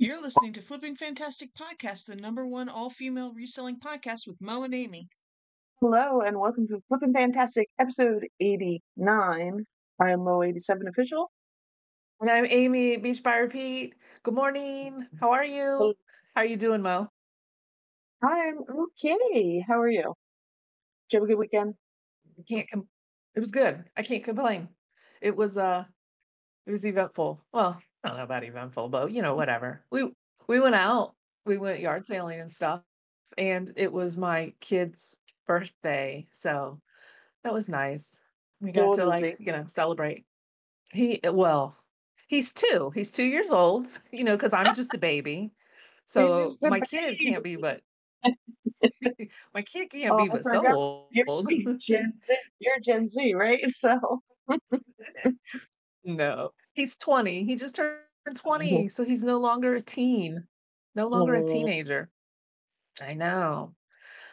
You're listening to Flipping Fantastic Podcast, the #1 all-female reselling podcast with Mo and Amy. Hello and welcome to Flippin' Fantastic episode 89. I am Mo87 official. And I'm Amy, Beach by Repeat. Good morning. How are you? How are you doing, Mo? I'm okay. How are you? Did you have a good weekend? It was good. I can't complain. It was eventful. Well, I don't know about eventful, but whatever. We went out. We went yard sailing and stuff, and it was my kid's birthday, so that was nice. We How got old to was he? celebrate. He's 2. He's 2 years old, because I'm just a baby. He's So just a my kid can't be but my kid can't Oh, be I but forgot. so You're old. Gen Z. You're Gen Z, right? So, No, he's 20. He just turned 20, so he's no longer a teen, no longer a Mm, teenager. I know.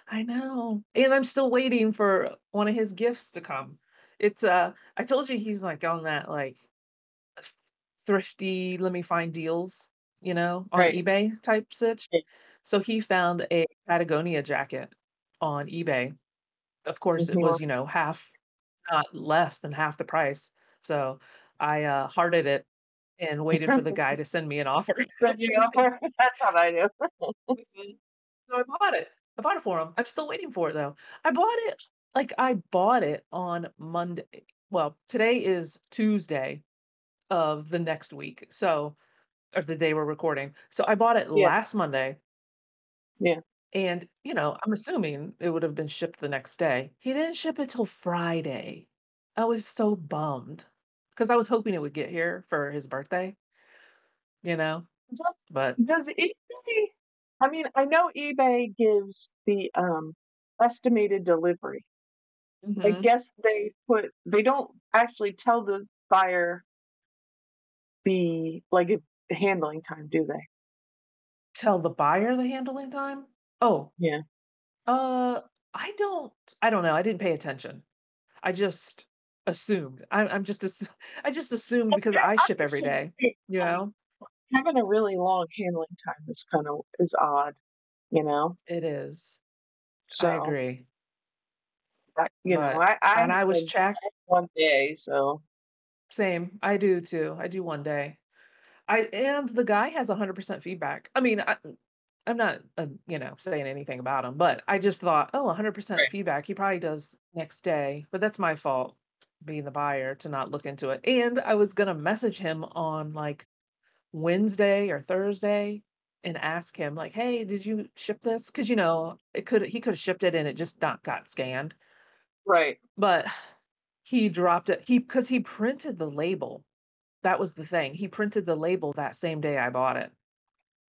I know. And I'm still waiting for one of his gifts to come. It's I told you he's like on that thrifty, let me find deals, on right. eBay type sitch. Yeah. So he found a Patagonia jacket on eBay. Of course, it was, half, not less than half the price. So I hearted it and waited for the guy to send me an offer. Send you an offer? That's what I do. Mhm. So I bought it. I bought it for him. I'm still waiting for it though. I bought it on Monday. Well, today is Tuesday of the next week. So, of the day we're recording. So I bought it Yeah, last Monday. yeah. And, I'm assuming it would have been shipped the next day. He didn't ship it till Friday. I was so bummed because I was hoping it would get here for his birthday, you know, Does, but does eBay, I mean, I know eBay gives the estimated delivery. I hmm guess they don't actually tell the buyer the handling time, do they? tell the buyer the handling time. Oh, Yeah. uh, I don't, I don't know. I didn't pay attention. I just assumed. I just assumed because I I'm ship every assuming day, you um, know. having a really long handling time is odd, you know? It is. I So, agree. But, I and I was had checked. 1 day, so Same. I do too. I do one day. And the guy has 100% feedback. I mean, I'm not, saying anything about him, but I just thought, oh, 100% right. feedback. He probably does next day, but that's my fault being the buyer to not look into it. And I was gonna message him on like Wednesday or Thursday and ask him like, hey, did you ship this? Because he could have shipped it and it just not got scanned. Right. But he dropped it. Because he printed the label. That was the thing. He printed the label that same day I bought it.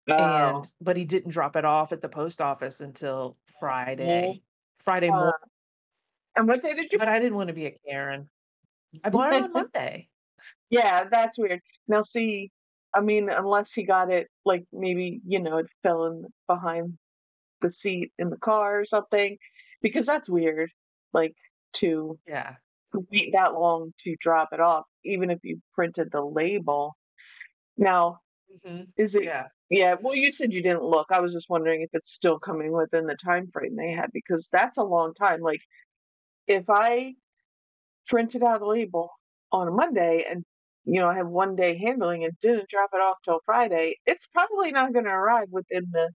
Oh. But he didn't drop it off at the post office until Yeah. Friday Uh, morning. and what day did you But I didn't want to be a Karen. I bought it on Monday. Yeah, that's weird. Now see, I mean, unless he got it, like, maybe, it fell in behind the seat in the car or something, because that's weird, like, to Yeah. wait that long to drop it off, even if you printed the label. Now, is it Yeah. yeah, well, you said you didn't look. I was just wondering if it's still coming within the time frame they had, because that's a long time. Like, if I printed out a label on a Monday and, I have 1 day handling and didn't drop it off till Friday, it's probably not gonna arrive within the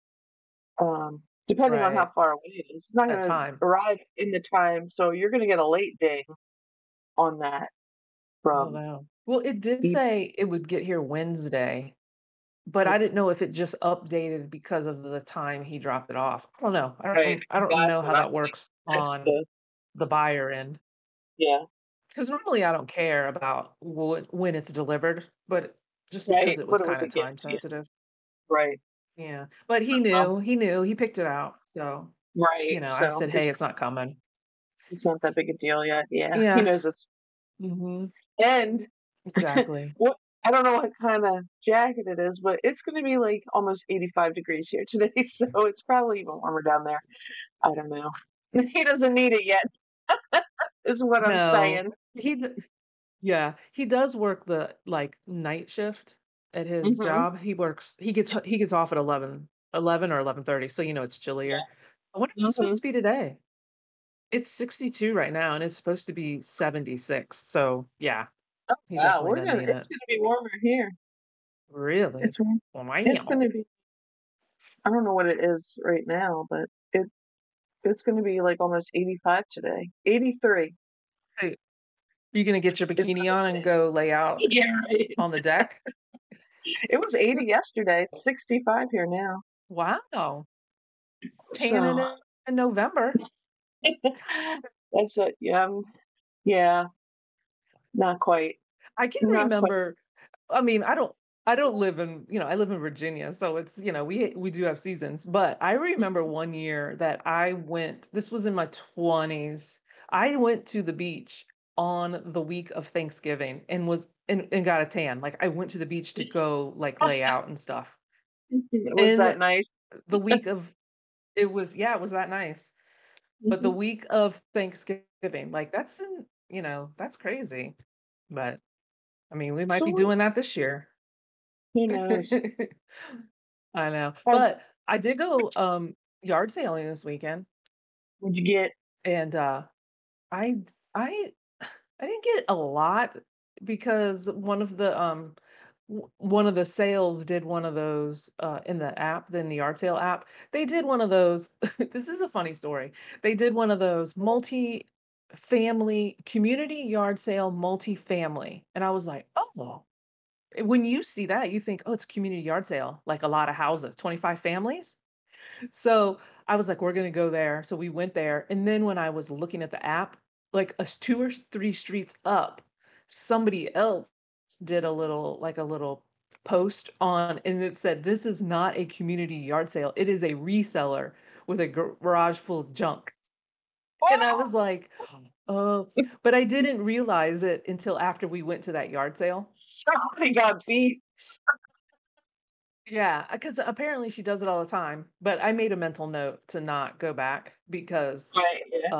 depending on how Right. far away it is, it's not That gonna time. arrive in the time, so you're gonna get a late ding on that Oh from no. Well, it did e say it would get here Wednesday, but I didn't know if it just updated because of the time he dropped it off. I don't know. right, I don't that's know what how I'm that works that's on the the buyer end. yeah, Because normally I don't care about when it's delivered, but just right, because it was what it was kind a of time gift to you, sensitive. right, Yeah. But well, he picked it out. So, right, I so said, hey, it's not coming. it's not that big a deal yet, yeah, he Yeah. knows it's hmm and Exactly. what I don't know what kinda jacket it is, but it's gonna be, like, almost 85 degrees here today, so it's probably even warmer down there. I don't know. He doesn't need it yet, is what I'm No. saying. Yeah, he does work the, night shift, at his Mhm. job. He gets off at 11 or 11:30, so, it's Yeah. chillier. I wonder what it's supposed Mhm. to be today. It's 62 right now, and it's supposed to be 76, so, yeah, Oh, he wow, definitely doesn't need it's it. gonna be warmer here. Really? It's warm. It's Wow. gonna be I don't know what it is right now, but it's gonna be, like, almost 85 today. 83 Hey, you gonna get your is bikini what on it and is. go lay out Yeah, right. on the deck? It was 80 yesterday, it's 65 here now. Wow. Tanning So, in November. that's it, yeah, not quite, I can not quite. remember I mean, I don't live in, I live in Virginia, so it's, we do have seasons, but I remember one year that this was in my 20s. I went to the beach on the week of Thanksgiving and got a tan. Like I went to the beach to go like lay out and stuff. Was And that nice? the week of it was yeah, it was that nice. But the Mhm. week of Thanksgiving, like that's crazy. But I mean, we might be So, doing that this year. who knows? I know. Uh, But I did go yard sailing this weekend what'd you get? and I d- I didn't get a lot because one of the sales did one of those in the app, in the yard sale app. They did one of those. This is a funny story. They did one of those multi-family community yard sale multi-family. And I was like, "Oh, when you see that, you think, oh, it's a community yard sale, like a lot of houses, 25 families." So I was like, we're going to go there. So we went there. And then when I was looking at the app, like two or three streets up, somebody else did like a little post on, and it said, this is not a community yard sale. It is a reseller with a garage full of junk. And I was like, oh, but I didn't realize it until after we went to that yard sale. Somebody got beat. Yeah, because apparently she does it all the time, but I made a mental note to not go back because, Right, yeah.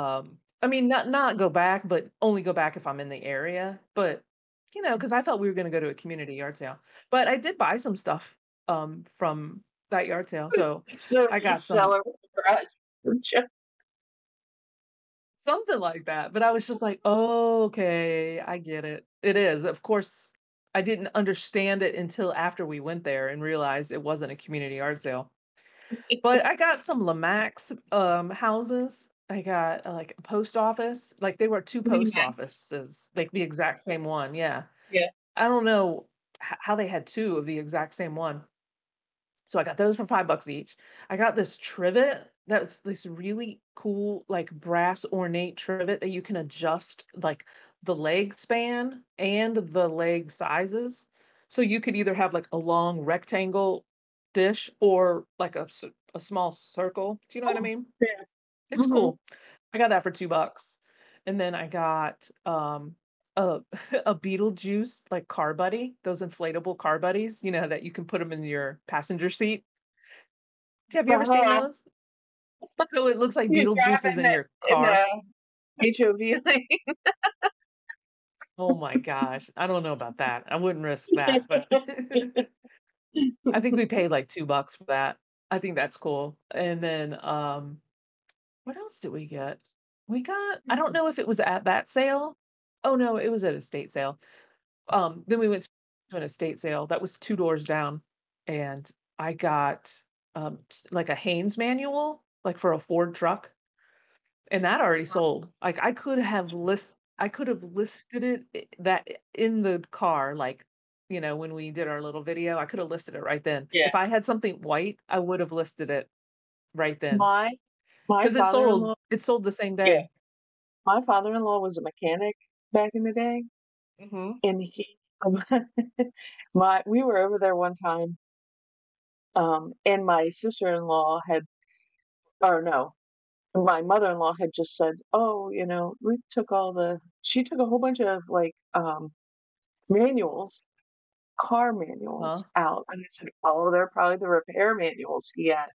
I mean, not go back, but only go back if I'm in the area. But because I thought we were going to go to a community yard sale, but I did buy some stuff, from that yard sale. So So I got reseller with the garage. something like that. But I was just like, oh, okay, I get it. It is, of course. I didn't understand it until after we went there and realized it wasn't a community yard sale. But I got some Lamax, houses. I got, like, a post office. Like, they were 2 post Remax. offices, like, the exact same one, yeah. Yeah. I don't know how they had 2 of the exact same one. So I got those for $5 each. I got this trivet that's this really cool, like, brass ornate trivet that you can adjust, like, the leg span and the leg sizes. So you could either have, like, a long rectangle dish or, like, a small circle. Do you know what I Oh, mean? yeah. It's Mhm. cool. I got that for $2. And then I got, a a Beetlejuice, like, car buddy, those inflatable car buddies, that you can put them in your passenger seat. Have you ever seen Uh-huh. those? So it looks like You drive Beetlejuice is in your in car. HOV lane. Oh my gosh, I don't know about that. I wouldn't risk that, but I think we paid like $2 for that. I think that's cool. And then, what else did we get? I don't know if it was at that sale. Oh no, it was at a estate sale. Then we went to an estate sale that was 2 doors down, and I got, like a Haynes manual, like for a Ford truck. And that already sold. Like, I could have listed it in the car, like, when we did our little video, I could have listed it right then. Yeah. If I had something white, I would have listed it right then My my because it sold father-in-law it sold the same yeah, day. my father-in-law was a mechanic back in the day, Mhm. and he my we were over there one time, and my sister-in-law had or no, my mother-in-law had just said, "Oh, we took all the" she took a whole bunch of, like, manuals, car Huh? manuals out, and I said, "Oh, they're probably the repair manuals he had."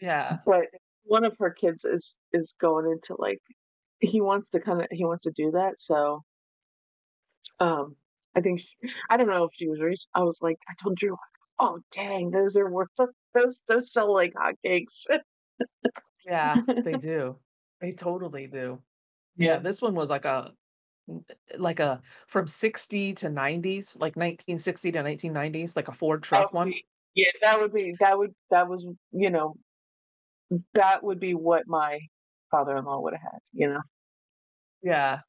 Yeah. But one of her kids is going into, like he wants to do that, so, um, I think I don't know if she was I was like, I told Drew, oh dang, those are worth those sell like hotcakes. Yeah, they do. They totally do. Yeah, Yeah. this one was like a from 60 to 90s, like 1960 to 1990s, like a Ford truck one. Okay. Yeah, that was, that would be what my father-in-law would have had. Yeah.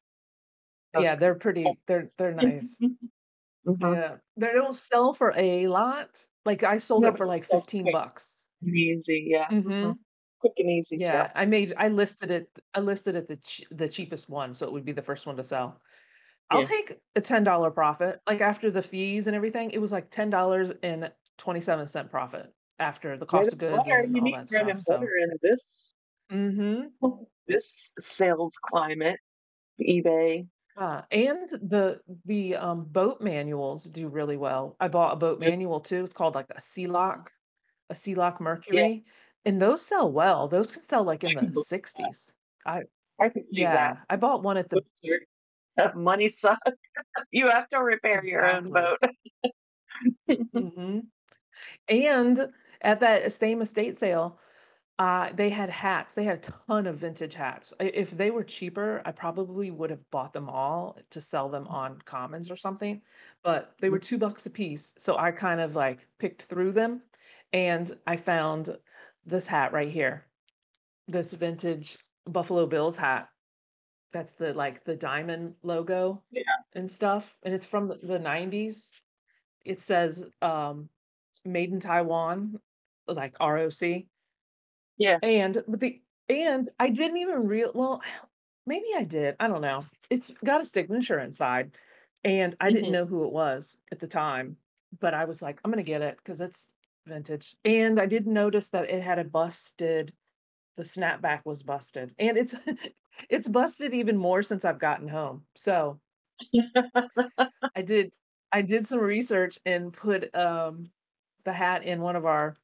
Those Yeah, they're pretty they're nice. Mhm. Yeah. They don't sell for a lot. Like I sold No, it but for it's like so 15 quick bucks. and easy, yeah. Mhm. Mhm. Quick and easy stuff. Yeah, I listed it the cheapest one, so it would be the first one to sell. I'll Yeah. take a $10 profit. Like after the fees and everything, it was like $10.27 profit after the Bread cost and of goods butter, and you all need that bread stuff. and butter So, in this mhm. this sales climate, eBay. And the boat manuals do really well. I bought a boat manual too. It's called like a Sea Lock Yeah, Mercury, and those sell well. Those can sell like in I the can believe that. 60s. I I can believe that. Yeah, I bought one at the What's your money suck? You have to repair your own exactly. boat. Mhm. And at that same estate sale, they had hats. They had a ton of vintage hats. If they were cheaper, I probably would have bought them all to sell them on Commons or something, but they were $2 a piece. So I kind of like picked through them and I found this hat right here. This vintage Buffalo Bills hat. That's the diamond logo Yeah, and stuff. And it's from the 90s. It says made in Taiwan, like ROC. yeah. And but the and I didn't even well, maybe I did. I don't know. It's got a signature inside, and I didn't Mhm. know who it was at the time, but I was like, I'm gonna get it because it's vintage. And I did notice that it had the snapback was busted, and it's it's busted even more since I've gotten home. So I did I did some research and put the hat in one of our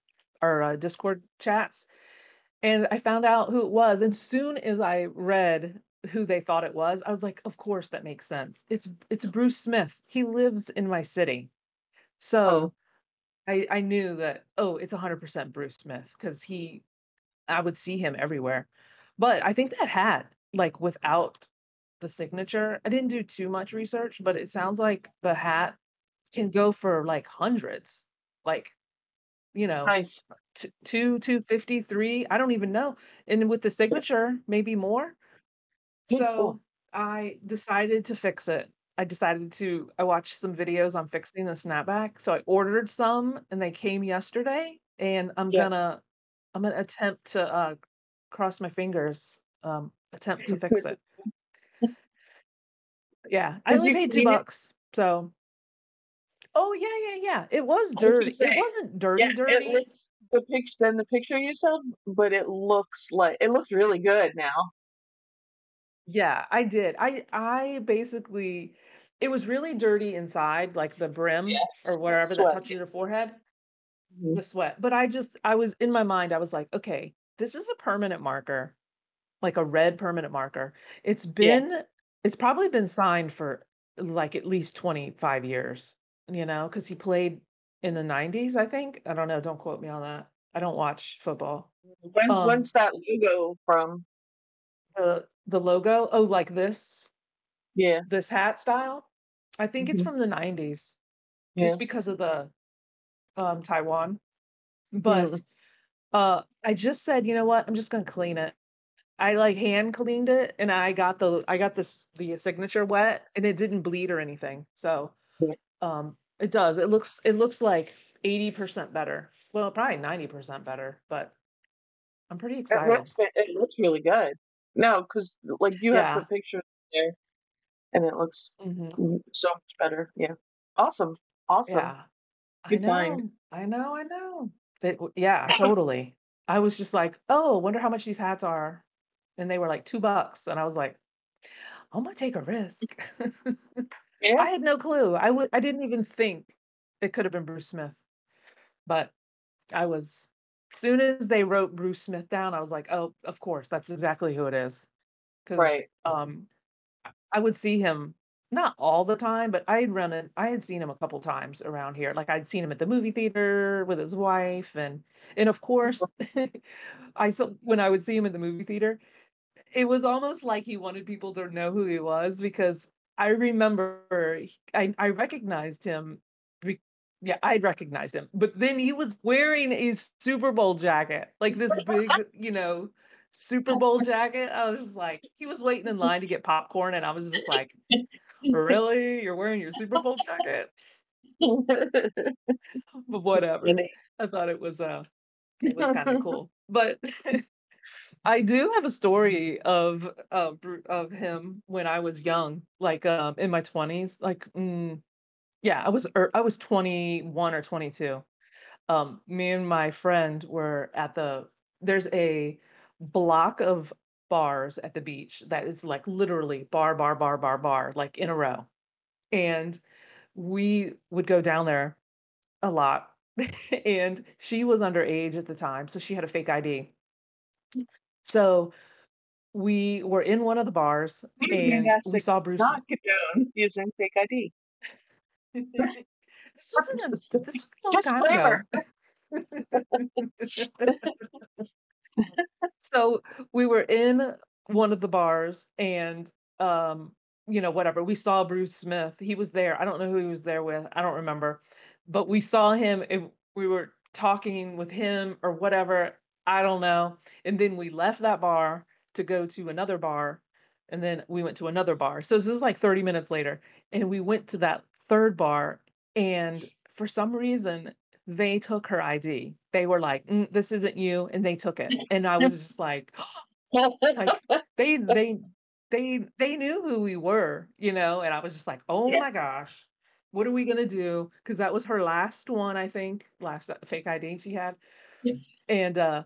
Discord chats and I found out who it was, and soon as I read who they thought it was, I was like, "Of course, that makes sense. It's Bruce Smith. He lives in my city." Oh, So, I knew that, "Oh, it's 100% Bruce Smith because he I would see him everywhere." But I think that hat, like, without the signature I didn't do too much research, but it sounds like the hat can go for, like, hundreds. Like, you know, nice. 253, I don't even know. And with the signature, maybe more. Yeah, cool. So I decided to fix it. I watched some videos on fixing the snapback. So I ordered some and they came yesterday and Yeah. I'm gonna attempt to cross my fingers, attempt to fix Did it. Yeah, I only you paid two clean it? bucks. So oh yeah. It was I was gonna dirty. It say, wasn't yeah, dirty it dirty. looks the picture you sent, but it looks really good now. Yeah, I did. I basically it was really dirty inside, like the brim Yeah, or wherever that sweat. touches your forehead, Mhm. the sweat. But I was in my mind, I was like, okay, this is a permanent marker, like a red permanent marker. It's Yeah, been it's probably been signed for like at least 25 years, because he played in the 90s, I think. I don't know, don't quote me on that. I don't watch football. Um, when's that logo from? the logo, oh, like Yeah. this hat style. I think it's Mhm. from the 90s Yeah. just because of the, Taiwan, but, Mhm. I just said, "You know what? I'm just gonna clean it." I, like, hand cleaned it, and I got the signature wet, and it didn't bleed or anything, so, Yeah. it does. It looks like 80% better. Well, probably 90% better, but I'm pretty excited. It looks really good. No, because like, you have the Yeah. picture there, and it looks Mhm. so much better. Yeah. Awesome. Awesome. Yeah. I Good find. know. I know. Yeah, totally. I was just like, "Oh, wonder how much these hats are." And they were like $2, and I was like, "I'm gonna take a risk." Yeah. I had no clue. I didn't even think it could have been Bruce Smith, but I was soon as they wrote Bruce Smith down, I was like, "Oh, of course, that's exactly who it is." 'Cause, Right. I would see him not all the time, but I had seen him a couple times around here. Like I'd seen him at the movie theater with his wife and of course I saw when I would see him at the movie theater, it was almost like he wanted people to know who he was because I remember I recognized him. be- Yeah, I recognized him. But then he was wearing a Super Bowl jacket, like this big, Super Bowl jacket. I was just like, he was waiting in line to get popcorn, and I was just like, really? You're wearing your Super Bowl jacket? But whatever. Funny. I thought it was kind of cool. But I do have a story of him when I was young, like in my 20s. Like yeah, I was 21 or 22. Me and my friend were at there's a block of bars at the beach that is like literally bar, bar, bar, bar, bar, like in a row. And we would go down there a lot. And she was underage at the time, so she had a fake ID. So we were in one of the bars and we Fantastic saw does Bruce. not condone using fake ID. This was a long time Disclaimer. ago. So we were in one of the bars and whatever. We saw Bruce Smith. He was there. I don't know who he was there with. I don't remember. But we saw him and we were talking with him or whatever. I don't know. And then we left that bar to go to another bar. And then we went to another bar. So this was like 30 minutes later. And we went to that third bar. And for some reason, they took her ID. They were like, "This isn't you," and they took it. And I was just like they they they knew who we were, and I was just like, "Oh Yeah. my gosh. What are we gonna do?" Because that was her last one, I think, last fake ID she had. And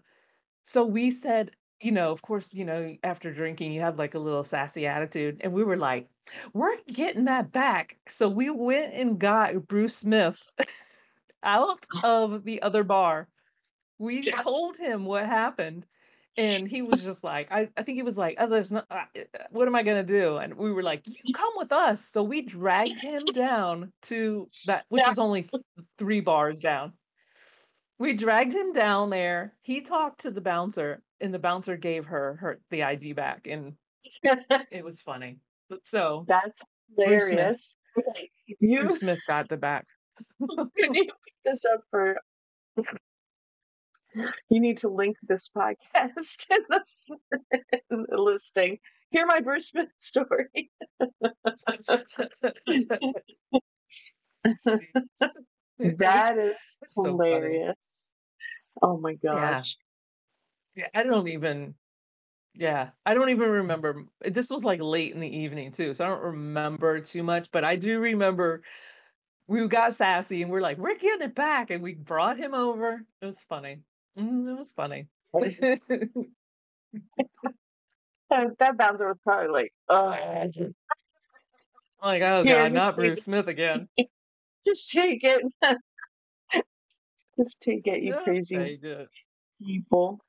so we said, of course, after drinking, you have like a little sassy attitude. And we were like, we're getting that back. So we went and got Bruce Smith out of the other bar. We told him what happened. And he was just like, I think he was like, oh, there's not, what am I going to do? And we were like, you come with us. So we dragged him down to that, which is only 3 bars down. We dragged him down there. He talked to the bouncer, and the bouncer gave her the ID back, and it was funny. But so That's Bruce Smith, hilarious. Okay, you Bruce Smith got the back. can you pick this up for? You need to link this podcast in the listing. Hear my Bruce Smith story. That is It's so funny. hilarious. Oh my Yeah, gosh. yeah. I don't even remember. This was like late in the evening too, so I don't remember too much. But I do remember we got sassy and we're like, we're getting it back, and we brought him over. It was funny. It was funny. That bouncer was probably like, Like, oh here, God, not Bruce Smith again. just take it. Just take it, you Just crazy take it. people.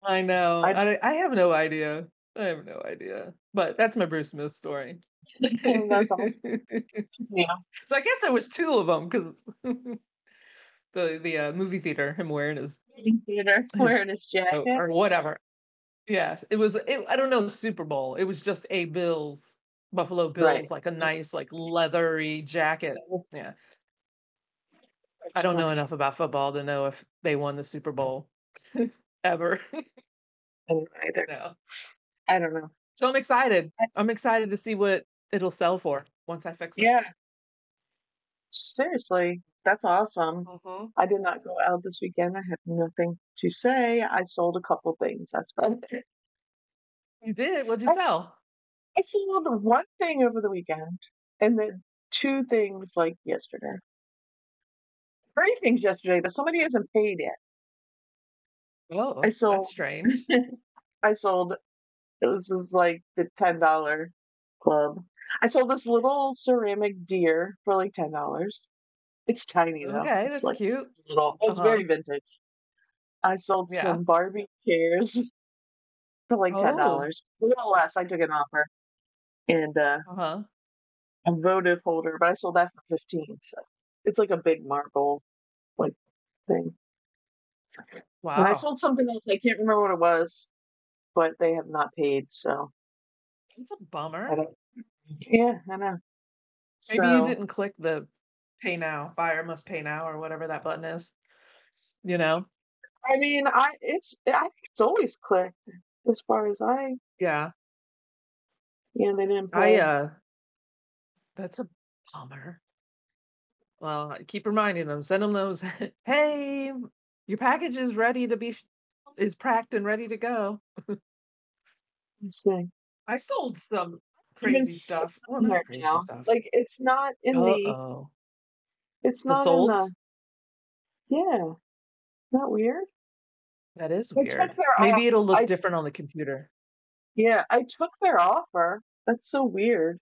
I know. I I have no idea. I have no idea. But that's my Bruce Smith story. That's awesome. Yeah. So I guess there was 2 of them because the movie theater, him wearing Theater his wearing his jacket. or whatever. Yes, I don't know, Super Bowl. It was just a Buffalo Right. Bills, like a nice, like leathery jacket. Yeah. I don't know enough about football to know if they won the Super Bowl ever. Either. No. I don't know. So I'm excited. I'm excited to see what it'll sell for once I fix it. Yeah. Seriously, that's awesome. Mhm. I did not go out this weekend. I have nothing to say. I sold a couple things. That's about it. You did? What'd you I, s- sell? I sold one thing over the weekend and then 2 things like yesterday. 3 things yesterday, but somebody hasn't paid yet. Oh, I sold that's strange. I sold this is like the $10 club. I sold this little ceramic deer for like $10. It's tiny though. Okay, It's that's like cute. little. It's Uh-huh. very vintage. I sold Yeah. some Barbie chairs for like Oh. $10. A little less. I took an offer. And Uh-huh. a votive holder, but I sold that for 15. So it's like a big marble like thing. And I Wow. sold something else. I can't remember what it was, but they have not paid. So It's a I bummer. don't. Yeah, I know. Maybe you So didn't click the pay now, buyer must pay now, or whatever that button is, you know? I mean, I think it's always clicked as far as Yeah. they didn't I pay. that's a bummer. Well, I keep reminding them, send them those, hey, your package is ready to be is packed and ready to go. Let's see. I sold some Even crazy sitting stuff. Well, in not there crazy now. stuff. Like Uh-oh. it's The not in the solds? yeah. Not weird. That is I took weird. their off. Maybe it'll look I different on the computer. Yeah, I took their offer. That's so weird.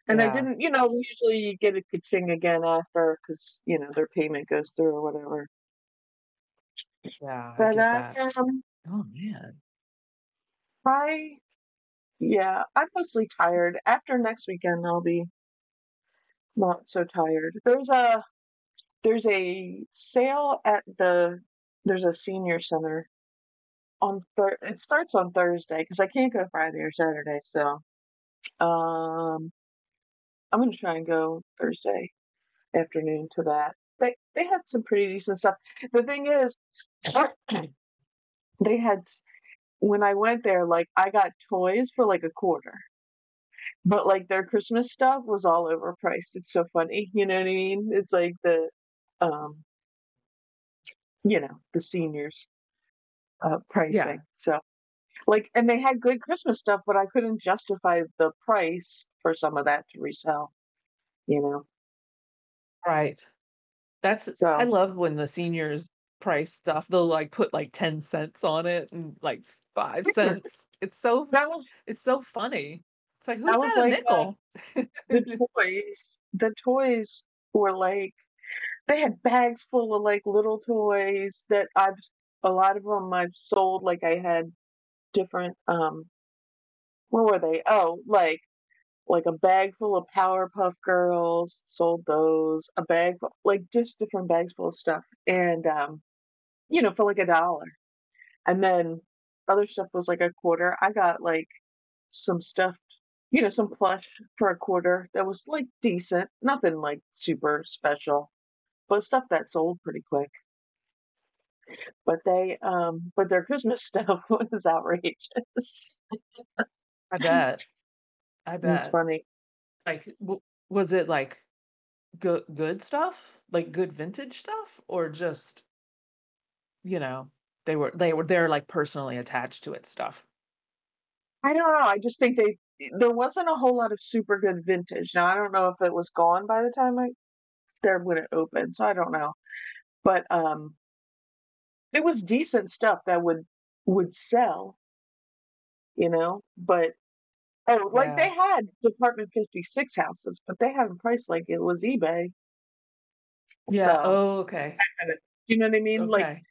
And I Yeah. didn't, usually you get a ka-ching again after because, their payment goes through or whatever. Yeah, I But get that. um, Oh man. I yeah, I'm mostly tired. After next weekend, I'll be not so tired. There's a sale at there's a senior center it starts on Thursday because I can't go Friday or Saturday. So um, I'm gonna try and go Thursday afternoon to that. They had some pretty decent stuff. The thing is, they had when I went there, like I got toys for like a quarter, but like their Christmas stuff was all overpriced. It's so funny, you know what I mean? It's like um, the seniors Yeah. pricing. So like, and they had good Christmas stuff, but I couldn't justify the price for some of that to resell, you know. Right. I So love when the seniors price stuff. They'll like put like 10 cents on it and like 5 cents. that was It's so funny. It's like that who's was got a like nickel? the toys. The toys were like they had bags full of like little toys that a lot of them I've sold. Like I had different what were they? Oh, like a bag full of Powerpuff Girls, sold those. A bag like just different bags full of stuff, and for like $1. And then other stuff was like a quarter. I got like some stuffed, some plush for a quarter that was like decent, nothing like super special, but stuff that sold pretty quick. But their Christmas stuff was outrageous. I bet. I It was bet. funny. Like was it like good stuff? Like good vintage stuff or just, you know, they're like personally attached to it stuff. I don't know. I just think there wasn't a whole lot of super good vintage. Now I don't know if it was gone by the time there when it opened, so I don't know. But it was decent stuff that would sell, But like they Yeah. had Department 56 houses, but they had them priced like it was eBay. Yeah. So, Oh, okay. do you know what I mean? Like Okay.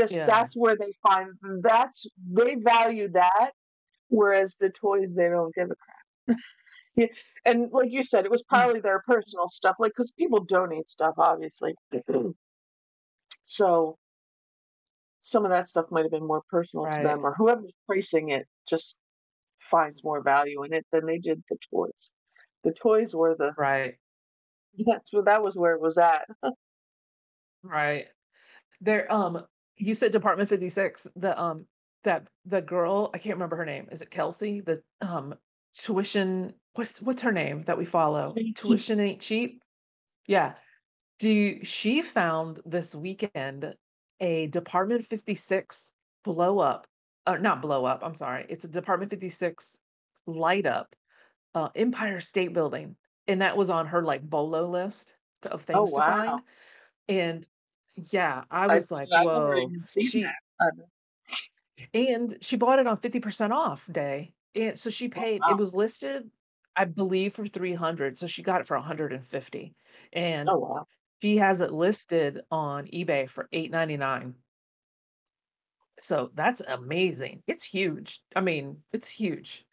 Yeah. that's where they value that, whereas the toys they don't give a crap. Yeah, and like you said, it was Mm. probably their personal stuff, like because people donate stuff, obviously. So some of that stuff might have been more personal to Right. them, or whoever's pricing it just finds more value in it than they did the toys. The toys were Right. that was where it was at. Right. There, you said Department 56. That the girl, I can't remember her name. Is it Kelsey? The tuition. What's her name that we follow? Tuition ain't cheap. Yeah. She found this weekend a Department 56 blow up, not blow up. I'm sorry. It's a Department 56 light up, Empire State Building, and that was on her like bolo list of Oh things to wow! find. And yeah, I I've was like, I've never "Whoa." even seen that. And she bought it on 50% off day. And so she Oh paid, it wow! was listed, I believe, for 300. So she got it for 150. And Oh wow! she has it listed on eBay for 8.99. So that's amazing. It's huge. I mean, it's huge.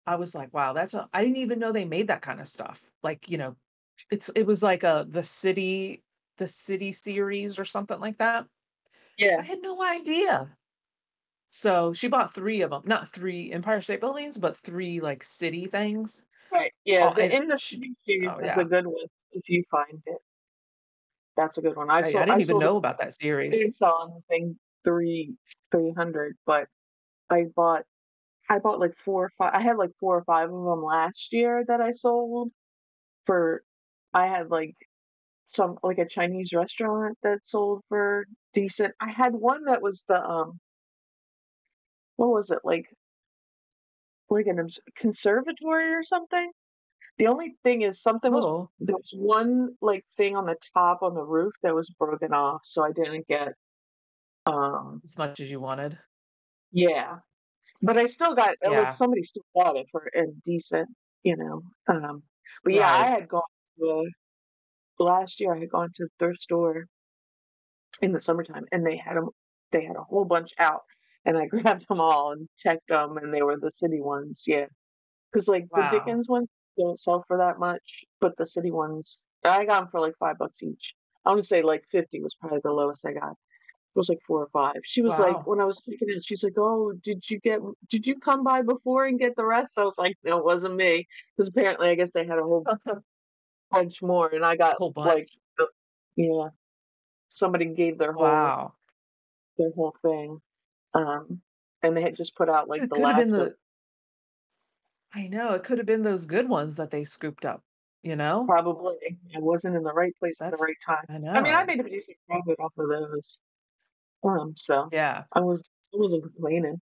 I was like, wow, I didn't even know they made that kind of stuff. Like, it was like the city series or something like that. I Yeah, had no idea. So she bought 3 of them, not 3 Empire State Buildings, but 3 like city things. right. Yeah, Oh, the and In the City series oh is a yeah. good one if you find it. That's a good one. I I didn't even sold know it. about that I series. didn't sell anything 300, but I bought I bought like 4 or 5. I had like 4 or 5 of them last year that I sold for. I had like some like a Chinese restaurant that sold for decent. I had one that was the what was it like an conservatory or something. The only thing is something was Oh, there was one like thing on the top on the roof that was broken off, so I didn't get as much as you wanted. yeah. But I still got like Yeah, somebody still bought it for a decent, you know. But yeah, I right. had gone to last year. I had gone to the thrift store in the summertime, and they had them. They had a whole bunch out, and I grabbed them all and checked them, and they were the city ones. Yeah, because like the Wow. Dickens ones don't sell for that much, but the city ones, I got them for like $5 each. I want to say like 50 was probably the lowest I got. It was like 4 or 5. She was like, Wow. when I was checking it, she's like, "Oh, did you come by before and get the rest?" I was like, "No, it wasn't me," because apparently, I guess they had a whole A bunch more, and I got whole bunch. like, yeah, somebody gave Wow. their whole thing, um, and they had just put out like It the could have been last of. the I know, it could have been those good ones that they scooped up, you know? Probably I wasn't in the right place at the That's right time. I I mean, I know. made a decent profit off of those, so Yeah. I wasn't complaining,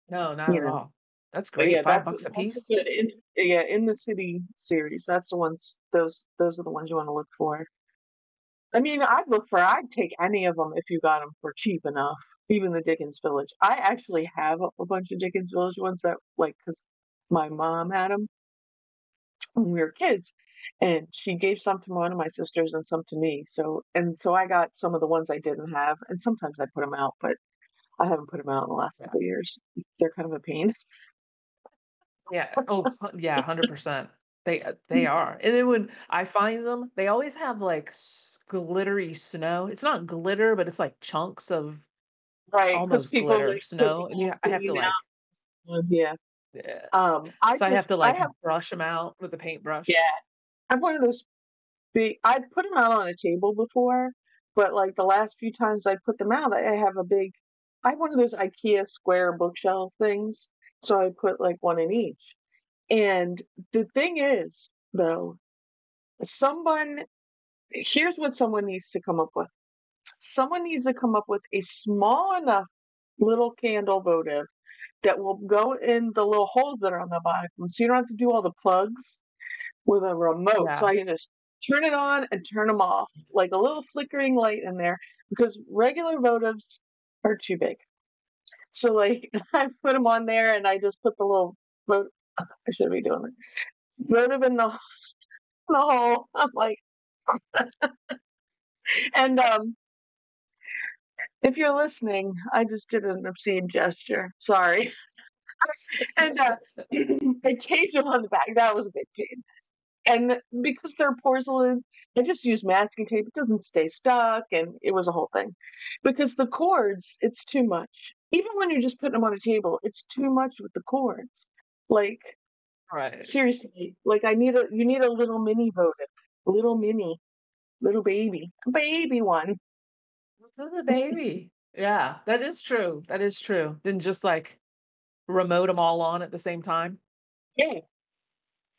No, not you at know. all. That's But great, yeah, 5 bucks a that's a piece? good in the city series. That's the ones. Those are the ones you want to look for. I mean, I'd take any of them if you got them for cheap enough. Even the Dickens Village. I actually have a bunch of Dickens Village ones that like because my mom had them when we were kids, and she gave some to one of my sisters and some to me. So I got some of the ones I didn't have, and sometimes I put them out, but I haven't put them out in the last Yeah. couple of years. They're kind of a pain. Yeah. Oh, yeah, 100%. They are. And then when I find them, they always have like glittery snow. It's not glitter, but it's like chunks of Right, because almost people glitter like put the snow, and whole I have to scene like, out. Yeah. yeah. I So I have to just I like have brush them out with a paintbrush. yeah, I have one of those big. I'd put them out on a table before, but like the last few times I put them out, I have a big. I have one of those IKEA square bookshelf things, so I put like one in each. And the thing is, though, someone here's what someone needs to come up with. Someone needs to come up with a small enough little candle votive that will go in the little holes that are on the bottom, so you don't have to do all the plugs with a remote. So Yeah. I can just turn it on and turn them off, like a little flickering light in there, because regular votives are too big. So like I put them on there, and I just put the little vote. I should be doing it. Votive in the hole. I'm like, and if you're listening, I just did an obscene gesture. Sorry. And I taped them on the back. That was a big pain. And because they're porcelain, I just use masking tape. It doesn't stay stuck, and it was a whole thing. Because the cords, it's too much. Even when you're just putting them on a table, it's too much with the cords. Like Right. seriously, like you need a little mini votive, a little mini, little baby, a baby one. For the baby. Yeah, that is true. That is true. Didn't just like remote them all on at the same time. Yeah,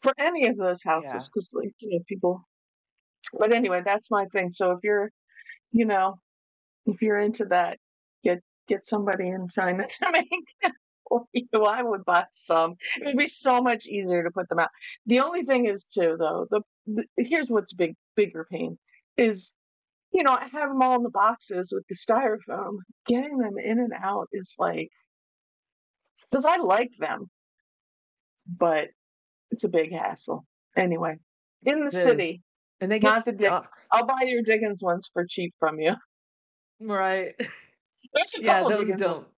for any of those Yeah. houses, because like people. But anyway, that's my thing. So if you're, you know, if you're into that, get get somebody in China to make them for you. I would buy some. It would be so much easier to put them out. The only thing is too, though, here's what's bigger pain is, I have them all in the boxes with the styrofoam. Getting them in and out is like, because I like them, but it's a big hassle. Anyway, in the It is. city, And they get not the Dick. stuck. I'll buy your Dickens ones for cheap from you. Right. There's a Yeah, couple those Dickens ones. don't.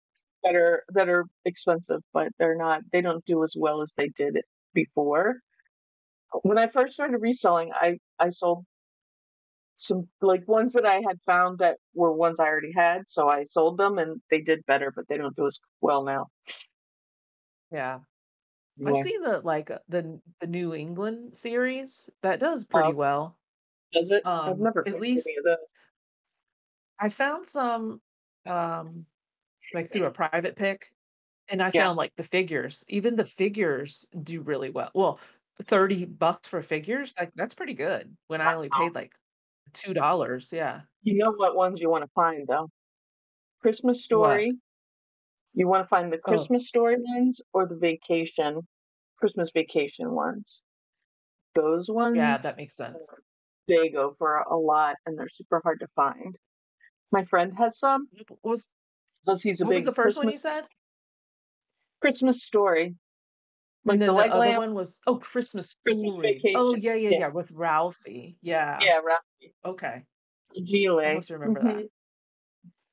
that are expensive, but they don't do as well as they did it before. When I first started reselling, I sold some like ones that I had found that were ones I already had, so I sold them and they did better, but they don't do as well now. Yeah. I've Yeah. seen the New England series that does Uh, pretty well. does it? I've never At picked least any of those. I found some um like through a private pick, and I Yeah. found like the figures, even the figures do really well. Well, $30 for figures, like that's pretty good when I only Wow. paid like $2. Yeah. You know what ones you want to find though? Christmas What? Story. You want to find the Oh, Christmas Story ones or the Christmas Vacation ones. Those yeah, that ones, makes sense. they go for a lot and they're super hard to find. My friend has some What was because he's a what was the big first one you said? Christmas Story, And like the then the leg other lamp, one was, oh, Christmas Christmas Story. Oh, Vacation. yeah, yeah, Yeah, yeah, with Ralphie. Yeah. yeah, right. Okay. I'll Gile. have to remember that. Hmm.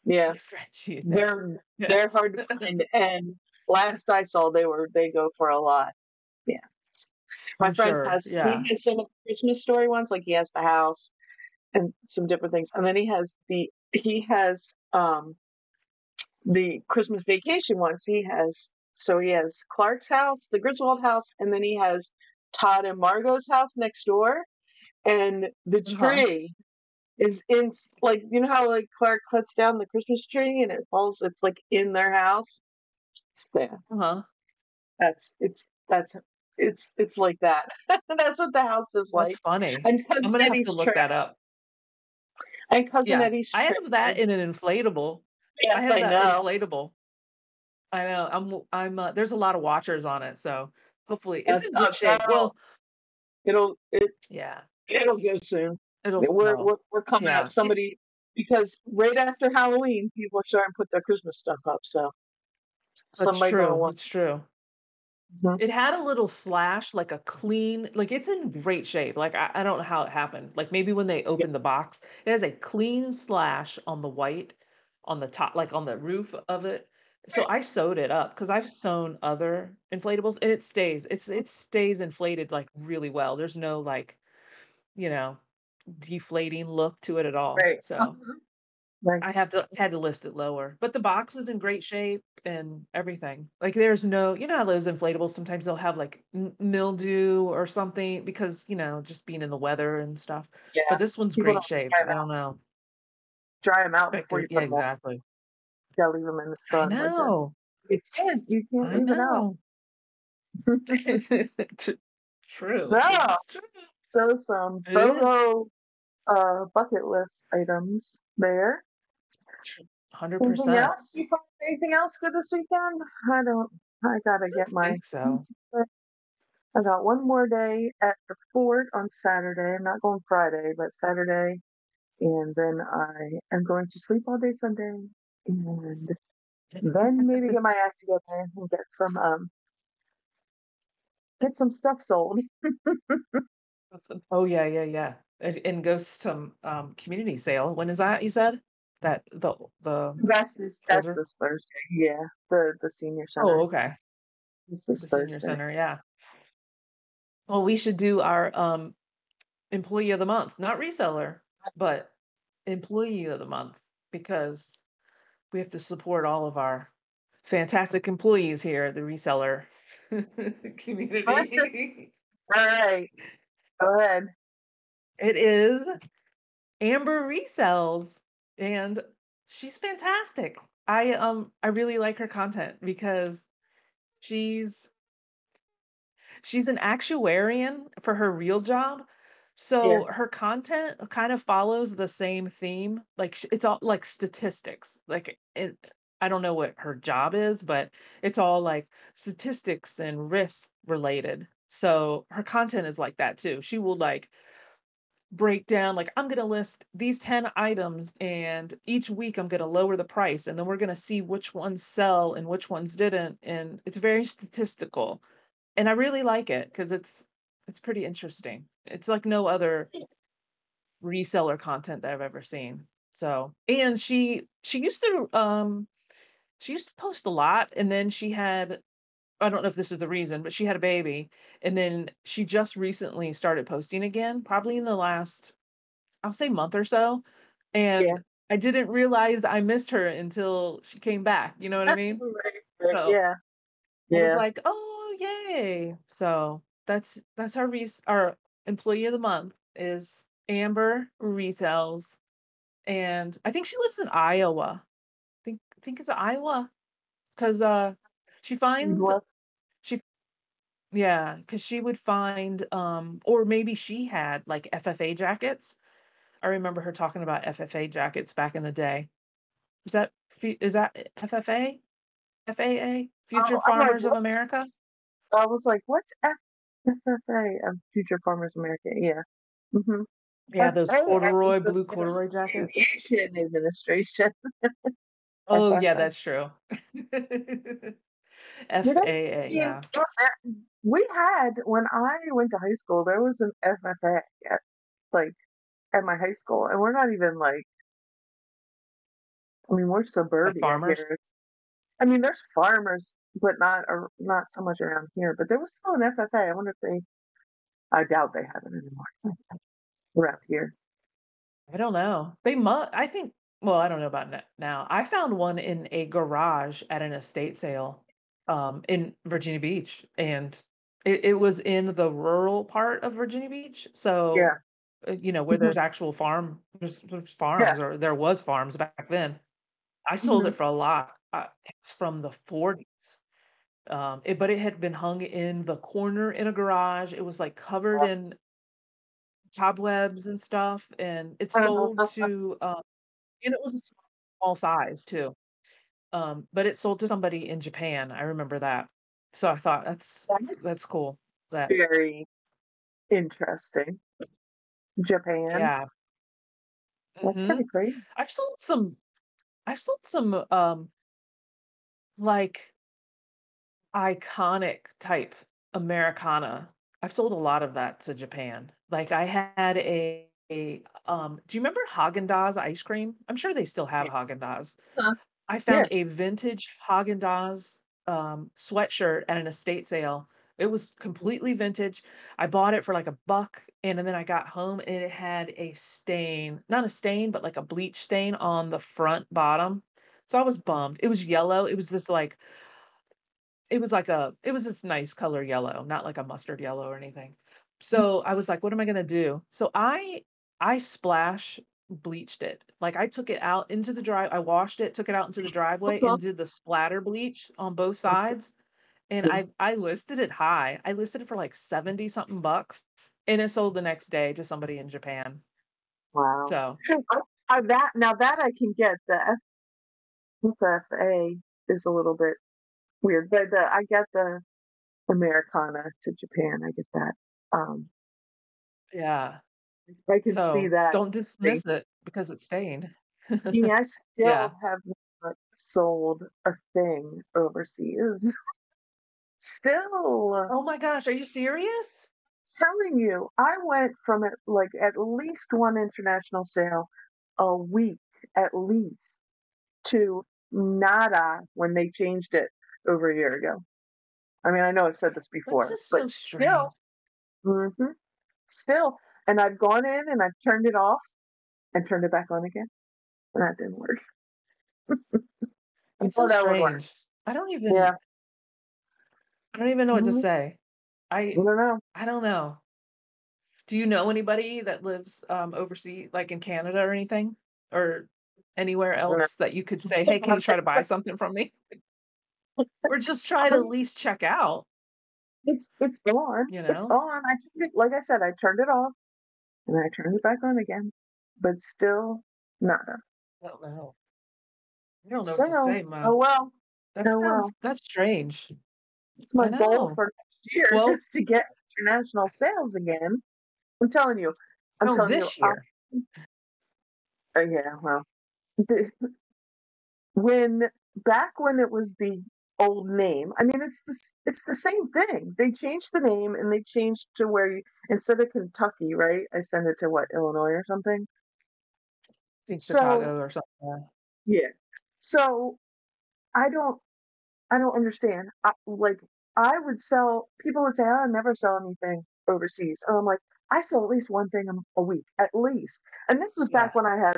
Yeah, Frenchie. they're Yes. hard to find. And last I saw, they go for a lot. Yeah. My I'm friend sure. he Yeah. has some of the Christmas Story ones, like he has the house and some different things, and then he has the Christmas Vacation ones. He has Clark's house, the Griswold house, and then he has Todd and Margot's house next door, and the Uh-huh. tree is in like you know how like Clark cuts down the Christmas tree and it falls. It's like in their house. It's there. Uh-huh. That's it's like that. That's what the house is That's like. funny. And I'm cousin gonna have to Eddie's look trailer. that up. And cousin Yeah. Eddie's I have that trailer. in an inflatable. I Yes, have I that know. inflatable. I know. There's a lot of watchers on it, so hopefully it's That's in good shape. that'll Well, it'll it yeah, it'll go soon. it'll We're coming up. yeah. Somebody because right after Halloween, people are starting to put their Christmas stuff up. So That's somebody gonna true. want. That's true. Mhm. It had a little slash, like a clean, like it's in great shape. Like I don't know how it happened. Like maybe when they Yeah, opened the box, it has a clean slash on the white, on the top, like on the roof of it. So right. I sewed it up because I've sewn other inflatables and it stays. It stays inflated like really well. There's no like, you know, deflating look to it at all. Right. So I Nice. had to list it lower, but the box is in great shape and everything. Like there's no, you know how those inflatables sometimes they'll have like mildew or something because just being in the weather and stuff. Yeah. But this one's People great don't shape. I don't know. dry them out before Expected, you yeah, put them on. exactly. You gotta leave them in the I sun like that. know. You can't I leave it out. know. True. This So, is true. so some It is. photo bucket list items there. 100%. You find anything else good this weekend? I don't. I gotta I get my. think so. I got one more day at the fort on Saturday. I'm not going Friday, but Saturday, and then I am going to sleep all day Sunday, and then maybe get my act together and get some stuff sold. Oh yeah, yeah, yeah. And go some community sale. When is that, you said? That the That's older. this Thursday. Yeah, the senior center. Oh, okay. This is The senior Thursday. center, yeah. Well, we should do our employee of the month, not reseller, but employee of the month because we have to support all of our fantastic employees here at the reseller All community. right, go ahead. It is Amber Resells, and she's fantastic. I really like her content because she's she's an actuarian for her real job. Yeah, So her content kind of follows the same theme. Like it's all like statistics. I don't know what her job is, but it's all like statistics and risk related. So her content is like that too. She will like break down like I'm going to list these 10 items and each week I'm going to lower the price and then we're going to see which ones sell and which ones didn't, and it's very statistical. And I really like it cuz it's pretty interesting. It's like no other reseller content that I've ever seen. So, and she used to she used to post a lot, and then she had, I don't know if this is the reason, but she had a baby, and then she just recently started posting again, probably in the last, I'll say, month or so, Yeah. and I didn't realize I missed her until she came back, you know what I mean? Right, right. So, Yeah. I was Yeah. like, "Oh, yay." So, that's our employee of the month is Amber Resells, and I think she lives in Iowa. I think it's Iowa, 'cause, she finds Well, she yeah, 'cause she would find, or maybe she had, like, FFA jackets. I remember her talking about FFA jackets back in the day. Is that FFA? FAA? Future oh, I'm like, Farmers of what? America? I was like, what's FFA of Future Farmers America? Yeah. Mm-hmm. Yeah, those FAA is the blue corduroy jackets. Aviation Administration. Oh, yeah, FFA. that's true. Did I FAA, see? yeah. We had when I went to high school, there was an FFA at like at my high school, and we're not even like. I mean, we're Like suburbia farmers? here. I mean, there's farmers, but not so much around here. But there was still an FFA. I wonder if they. I doubt they have it anymore around here. I don't know. I think, well, I don't know about now. I found one in a garage at an estate sale, in Virginia Beach, and it was in the rural part of Virginia Beach. So, Yeah. where Hmm. there's actual there's Yeah. farms, or there was farms back then. I sold Hmm. it for a lot. It's from the 40s. But it had been hung in the corner in a garage. It was like covered in cobwebs and stuff, and it sold to, and it was a small size too. But it sold to somebody in Japan. I remember that. So I thought That's that's cool. That very interesting. Japan. Yeah. That's kind Mhm. of crazy. I've sold some I've sold some like iconic type Americana. I've sold a lot of that to Japan. Like I had do you remember Haagen-Dazs ice cream? I'm sure they still have Yeah. Haagen-Dazs. Huh. I Yeah. found a vintage Haagen-Dazs sweatshirt at an estate sale. It was completely vintage. I bought it for like a buck, and then I got home and it had a stain, not a stain, but like a bleach stain on the front bottom. So I was bummed. It was yellow. It was this nice color yellow, not like a mustard yellow or anything. So I was like, what am I gonna do? So I splash bleached it. Like I took it out into the drive, I washed it, took it out into the driveway Uh-huh. and did the splatter bleach on both sides. And Yeah. I listed it high. I listed it for like 70 something bucks, and it sold the next day to somebody in Japan. Wow. So That now that I can get the FFA is a little bit weird, but I get the Americana to Japan. I get that. Um, yeah. I can see So that. don't dismiss it because it's stained. Yeah, I still Yeah. have not sold a thing overseas. Still Oh my gosh, are you serious? telling you, I went from it like at least one international sale a week at least to nada when they changed it over a year ago. I mean, I know I've said this That's before, just but so still, strange. hmm still, and I've gone in and I've turned it off and turned it back on again, and that didn't work. I That's so thought that would work. strange. I don't Yeah, even I don't even know what to mhm, say. I I don't know. I don't know. Do you know anybody that lives overseas, like in Canada or anything? Or anywhere I don't know. else that you could say, "Hey, can you try to buy something from me?" Or just try to at least check out, It's on. you It's know? on. I turned it, like I said, I turned it off and I turned it back on again, but still nada. I don't know. I don't know what to So, say, Mo. oh well. That's strange. It's my I goal know. for next year Well, is to get international sales again. I'm telling you. I'm oh, telling you. this year. Yeah. Well, the, when back when it was the old name. I mean, it's the same thing. They changed the name and they changed to where you, instead of Kentucky, right? I send it to what, Illinois or something. I think So Chicago or something. yeah. So I don't I don't understand. I would sell people would say, "Oh, I never sell anything overseas." And I'm like, "I sell at least one thing a week, at least." And this was back Yeah. when I had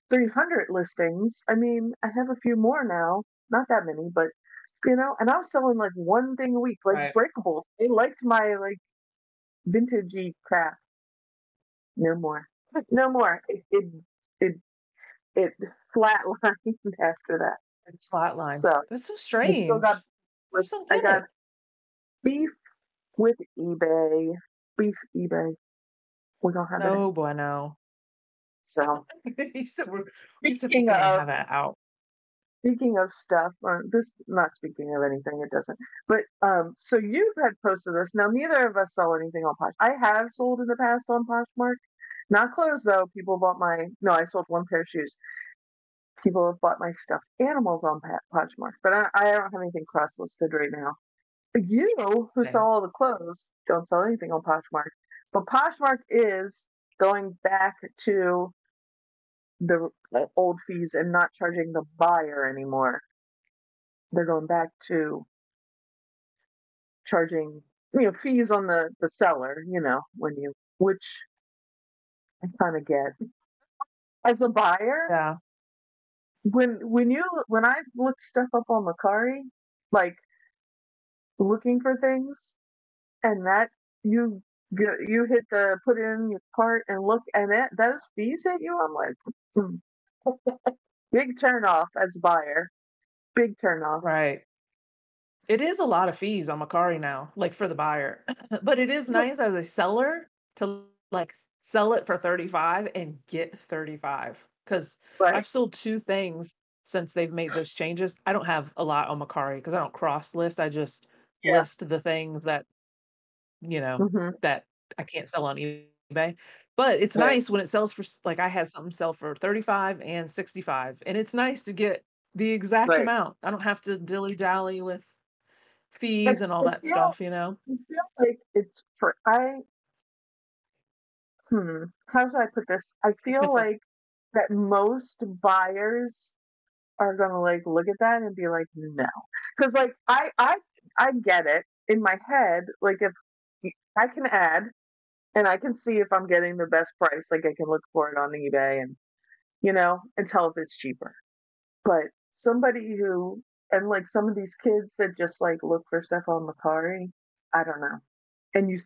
300 listings. I mean, I have a few more now, not that many, but and I was selling like one thing a week, like Right. breakables. They liked my like vintagey crap. No more. No more. It it flatlined after that. It's flatline. So That's so I still got strange. I with just don't I get got it. beef with eBay. Beef eBay. We don't have it in. No bueno. So You said you said we speaking can't of have it out. speaking of stuff, or this not speaking of anything, it doesn't. But so you had posted this. Now neither of us sell anything on Posh. I have sold in the past on Poshmark. Not clothes though. People bought my no, I sold one pair of shoes. People have bought my stuffed animals on Poshmark, but I don't have anything cross listed right now. You, who Okay. sell all the clothes, don't sell anything on Poshmark. But Poshmark is going back to the old fees and not charging the buyer anymore. They're going back to charging, fees on the seller, when you, which I kind of get. As a buyer, Yeah. when I look stuff up on Macari, like looking for things, and that you hit the put in your cart and look, and those fees hit you. I'm like, big turn off as a buyer. Big turn off. Right. It is a lot of fees on Macari now, like for the buyer. But it is nice as a seller to like sell it for 35 and get 35. Because Right. I've sold two things since they've made those changes. I don't have a lot on Macari because I don't cross list. I just Yeah. list the things that, you know, Hmm. that I can't sell on eBay. But it's Right. nice when it sells for like I had something sell for 35 and 65. And it's nice to get the exact Right. amount. I don't have to dilly-dally with I, fees and all I that feel stuff, you know? I feel like it's for I. How should I put this? I feel like that most buyers are gonna like look at that and be like, no, because like I get it in my head. Like if I can add and I can see if I'm getting the best price, like I can look for it on eBay and and tell if it's cheaper. But somebody who and like some of these kids that just like look for stuff on Macari, I don't know. And you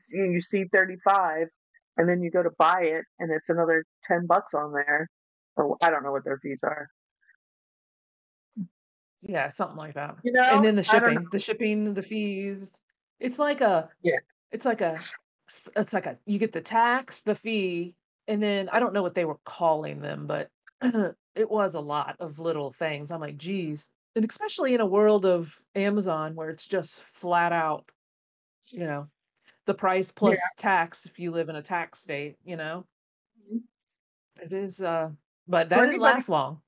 see 35 and then you go to buy it and it's another $10 on there. Or I don't know what their fees are. Yeah, something like that. You And know? then I don't know. the shipping, the fees. It's like a Yeah. it's like a it's like a you get the tax, the fee, and then I don't know what they were calling them, but it was a lot of little things. I'm like, geez. And especially in a world of Amazon where it's just flat out, you know, the price Yeah. plus tax if you live in a tax state, you know. It is but So that didn't last long.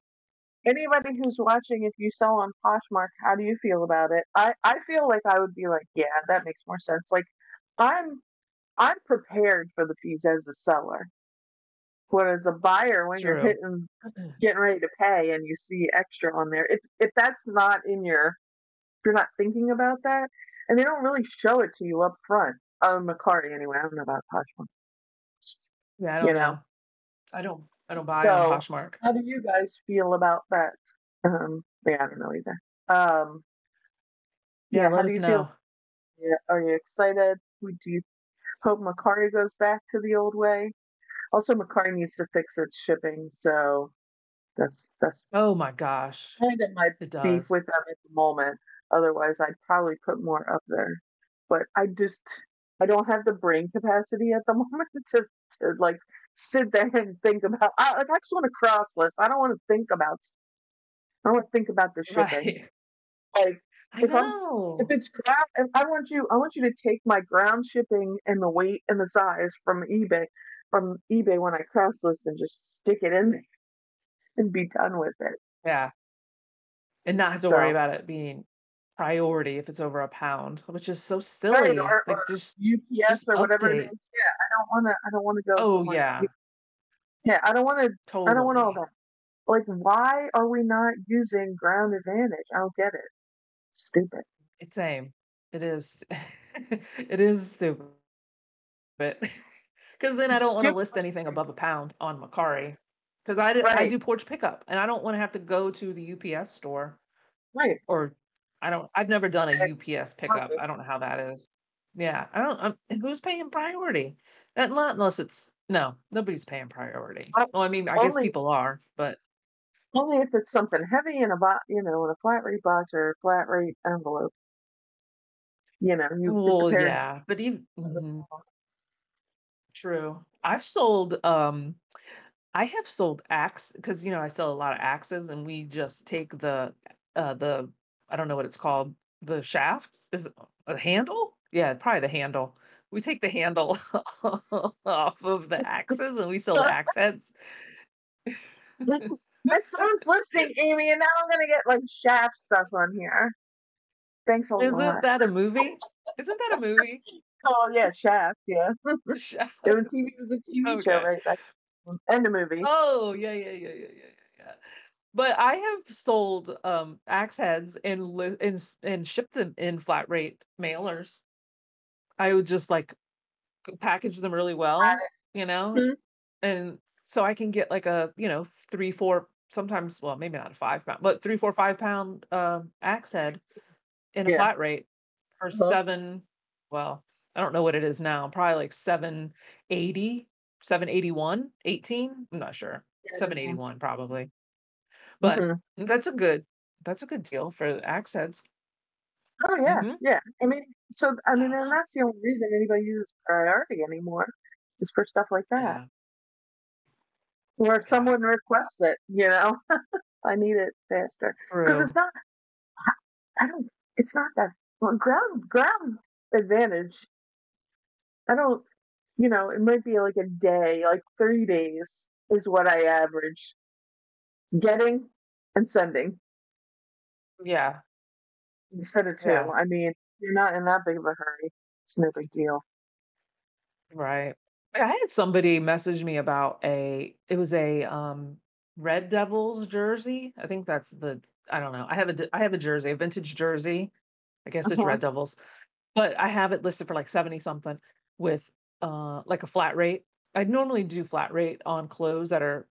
anybody who's watching, if you sell on Poshmark, how do you feel about it? I feel like I would be like, yeah, that makes more sense. Like I'm I'm prepared for the fees as a seller. Whereas a buyer, when you're True. getting ready to pay and you see extra on there, if that's not in your, if you're not thinking about that, and they don't really show it to you up front. Macari anyway. I don't know about Poshmark. Yeah, I You don't know. know. I don't buy on So, Poshmark. how do you guys feel about that? Yeah, I don't know either. Yeah, Yeah, how let do us you feel? know. Yeah, are you excited? Do you hope Macari goes back to the old way? Also, Macari needs to fix its shipping, so that's Oh my gosh. kind of my It beef does. with them at the moment. Otherwise, I'd probably put more up there. But I don't have the brain capacity at the moment to like sit there and think about. I just want to cross list. I don't want to think about. I don't want to think about the shipping. Right. Like I if I'm if know. it's ground, if I want you to take my ground shipping and the weight and the size from eBay when I cross list and just stick it in there and be done with it. Yeah. And not have to worry So about it being priority if it's over a pound, which is so right, silly. or Like UPS just or whatever it update. is. Yeah, I don't want to go Oh somewhere. yeah, Yeah, I don't want to. I don't want all totally. that. Like, why are we not using ground advantage? I don't get it. Stupid. It's same. It is. It is stupid. Because then I It's don't want to stupid. list anything above a pound on Macari. Because I Right, do porch pickup and I don't want to have to go to the UPS store right. or I've never done a Eh, UPS pickup. right. I don't know how that is. Yeah, I don't. And who's paying priority? Not unless it's no, nobody's paying priority. Uh, Well, I mean, I guess Only people are, but only if it's something heavy in a in a flat rate box or a flat rate envelope. You well, compare and yeah. But even contrast. true. I have sold axe because I sell a lot of axes, and we just take the I don't know what it's called, the shafts. Is it a handle? Yeah, probably the handle. We take the handle off of the axes, and we sell the axe heads. My phone's listening, Amy, and now I'm gonna get like shaft stuff on here. Thanks a Isn't lot. that a movie? Isn't that a movie? Oh yeah, Shaft, yeah. Shaft. It was a TV show Okay. right back and a movie. Oh, yeah, yeah, yeah, yeah, yeah, yeah, yeah. But I have sold axe heads and shipped them in flat rate mailers. I would just like package them really well, you know, Mhm. and so I can get like a, 3, 4, sometimes, well, maybe not a 5 pound, but 3, 4, 5 pound axe head in a Yeah. flat rate for Uh-huh. well, I don't know what it is now, probably like 780, 781, 18. I'm not sure. Yeah. 781 probably. But Mhm. that's a good deal for axe heads. Oh yeah, Mhm. yeah. I I mean, don't and know. that's the only reason anybody uses priority anymore is for stuff like that. Yeah. Or if Yeah. someone requests it. I need it faster. Because True. it's not I don't it's not that well, ground advantage. I don't it might be like a day, like 3 days is what I average getting and sending Yeah. instead of two. Yeah. I mean, you're not in that big of a hurry. It's no big deal. Right. I had somebody message me about it was a Red Devils jersey. I think that's I don't know. I have a jersey, a vintage jersey. I guess it's Uh-huh. Red Devils. But I have it listed for like 70 something with like a flat rate. I'd normally do flat rate on clothes that are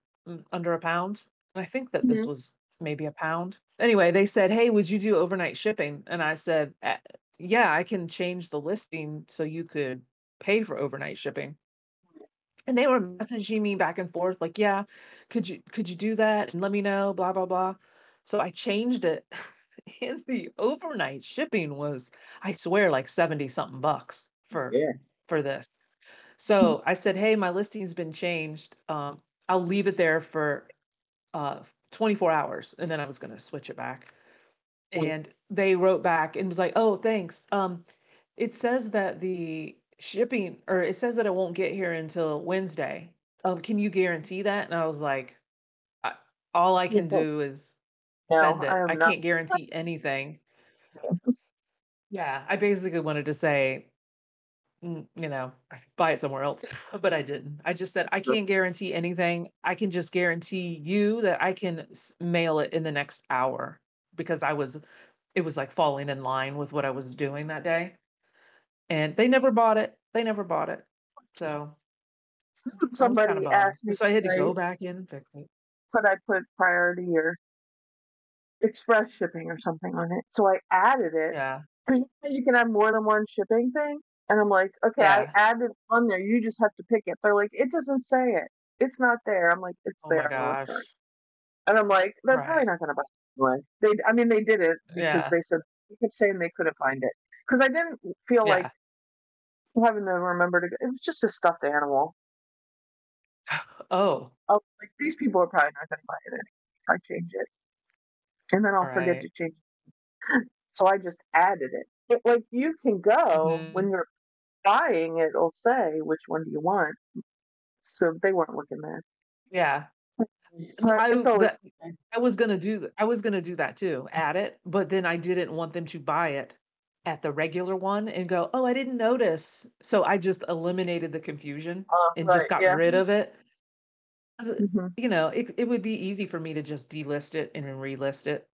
under a pound. And I think that this Mhm. was maybe a pound. Anyway, they said, "Hey, would you do overnight shipping?" And I said, "Yeah, I can change the listing so you could pay for overnight shipping." And they were messaging me back and forth like, "Yeah, could you do that and let me know, blah blah blah." So I changed it. And the overnight shipping was, I swear, like 70 something bucks Yeah. for this. So I said, "Hey, my listing's been changed. I'll leave it there for 24 hours." And then I was going to switch it back. And they wrote back and was like, "Oh, thanks. It says that it says that it won't get here until Wednesday. Can you guarantee that?" And I was like, I, "All I can Yeah. do is No, send I it. I am not. can't guarantee anything." Yeah, I basically wanted to say, buy it somewhere else, but I didn't. I just said, "I can't guarantee anything. I can just guarantee you that I can mail it in the next hour," because it was like falling in line with what I was doing that day. And they never bought it. They never bought it. So I was kind of Somebody bummed. asked me So I had to today, go back in and fix it. could I put priority or express shipping or something on it? So I added it. Yeah. 'Cause you can have more than one shipping thing. And I'm like, okay, I Yeah. added on there. You just have to pick it. They're like, it doesn't say it. It's not there. I'm like, it's Oh my there. I'll return. gosh. And I'm like, they're probably Right. not going to buy it anyway. They did it because Yeah. they kept saying they couldn't find it. Because I didn't feel like Yeah. having to remember to. It was just a stuffed animal. Oh, Like these people are probably not going to buy it anyway if I change it, and then all I'll forget right. to change it. So I just added it. Like you can go when Mhm. you're buying it. It'll say which one do you want. So they weren't looking there. Yeah. But it's always I was gonna do that too, add it, but then I didn't want them to buy it at the regular one and go, "Oh, I didn't notice." So I just eliminated the confusion and just right. got Yeah. rid of it. 'Cause Mhm. it would be easy for me to just delist it and then relist it,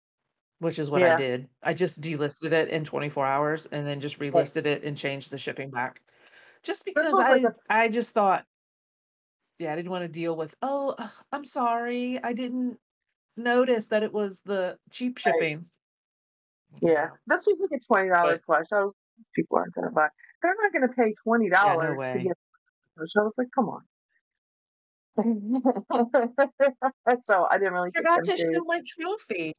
which is what I Yeah. did. I just delisted it in 24 hours and then just Right. relisted it and changed the shipping back. Just This because was like a I just thought, yeah, I didn't want to deal with, "Oh, I'm sorry. I didn't notice that it was the cheap right. shipping." Yeah. Yeah. This was like a $20 But plush. I was these people aren't gonna buy. They're not gonna pay yeah, no $20 to way. get a plush. I was like, come on. So I didn't really take Forgot them to show serious. my trophy.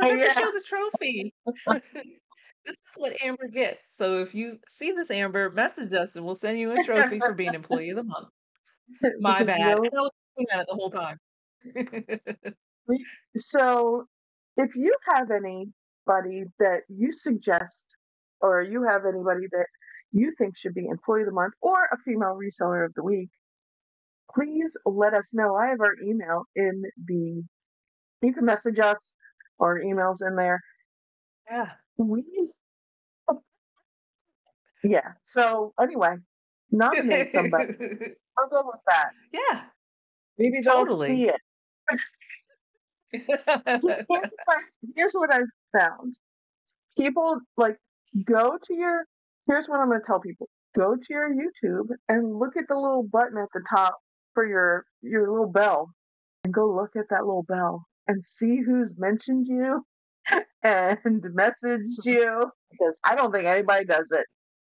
Oh Forgot to yeah. show the trophy. This is what Amber gets. So if you see this, Amber, message us and we'll send you a trophy for being Employee of the Month. My Because bad. no And I was looking at it the whole time. so if you have anybody that you suggest or you have anybody that you think should be employee of the month or a female reseller of the week, please let us know. I have our email in the you can message us or emails in there. Yeah. We yeah. So anyway, nominate somebody. I'll go with that. Yeah, Maybe they'll see totally. it. Here's what I've found. People like go to your here's what I'm going to tell people. Go to your YouTube and look at the little button at the top for your little bell and go look at that little bell and see who's mentioned you and messaged you because I don't think anybody does it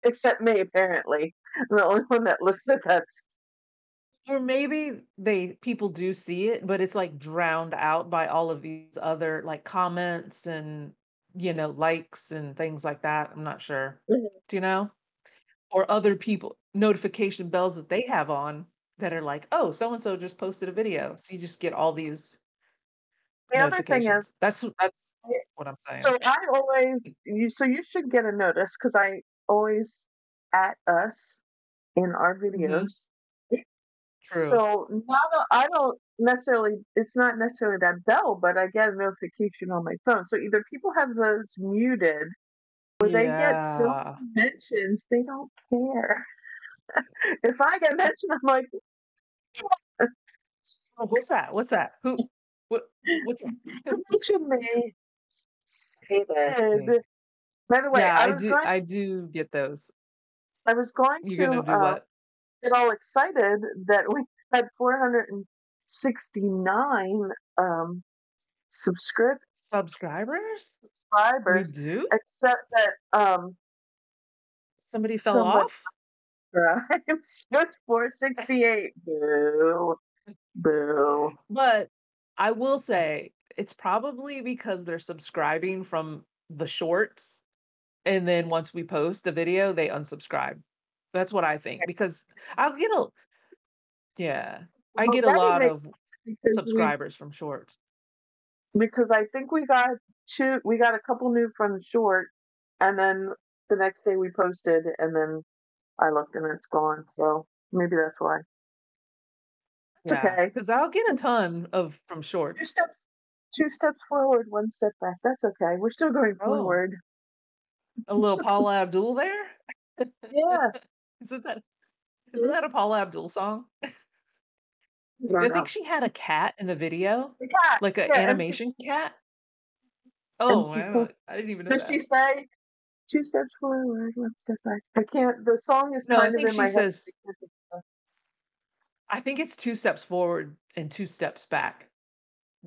except me apparently. I'm the only one that looks at that. Or maybe people do see it, but it's, like, drowned out by all of these other, like, comments and, likes and things like that. I'm not sure. Do you know? Or other people notification bells that they have on that are like, "Oh, so and so just posted a video." So you just get all these The other thing is notifications. That's what I'm saying. so I always so you should get a notice because I always at us in our Mhm. videos. True. So I don't necessarily it's not necessarily that bell, but I get a notification on my phone. So either people have those muted or they get so Yeah. many mentions they don't care. If I get mentioned, I'm like, Oh, what's that? What's that? What what's that? who mentioned me? Say Interesting. it. By the way, Yeah, I do get those. I was going You're to gonna do what? get all excited that we had 469 subscribers Subscribers? We subscribers, do? except that Somebody fell somebody off? subscribes. It's 468. Boo. Boo. But I will say it's probably because they're subscribing from the shorts, and then once we post a video, they unsubscribe. That's what I think because I'll get a yeah, I Well, get a that would lot make of sense subscribers from shorts. because I think we got a couple new from the short, and then the next day we posted, and then I looked and it's gone. So maybe that's why. It's Yeah, okay. because I'll get a Just ton of from two shorts. steps, two steps forward, one step back. That's okay. We're still going Oh, forward. a little Paula Abdul there? Yeah. Isn't that isn't Mhm. that a Paula Abdul song? I don't I know. think she had a cat in the video, The cat. like an Yeah, MC animation cat. Oh, MC wow, Cool. I didn't even know Does she that. say two steps forward, one step back? I can't. The song is No, I kind of think in she my head. says I think it's 2 steps forward and 2 steps back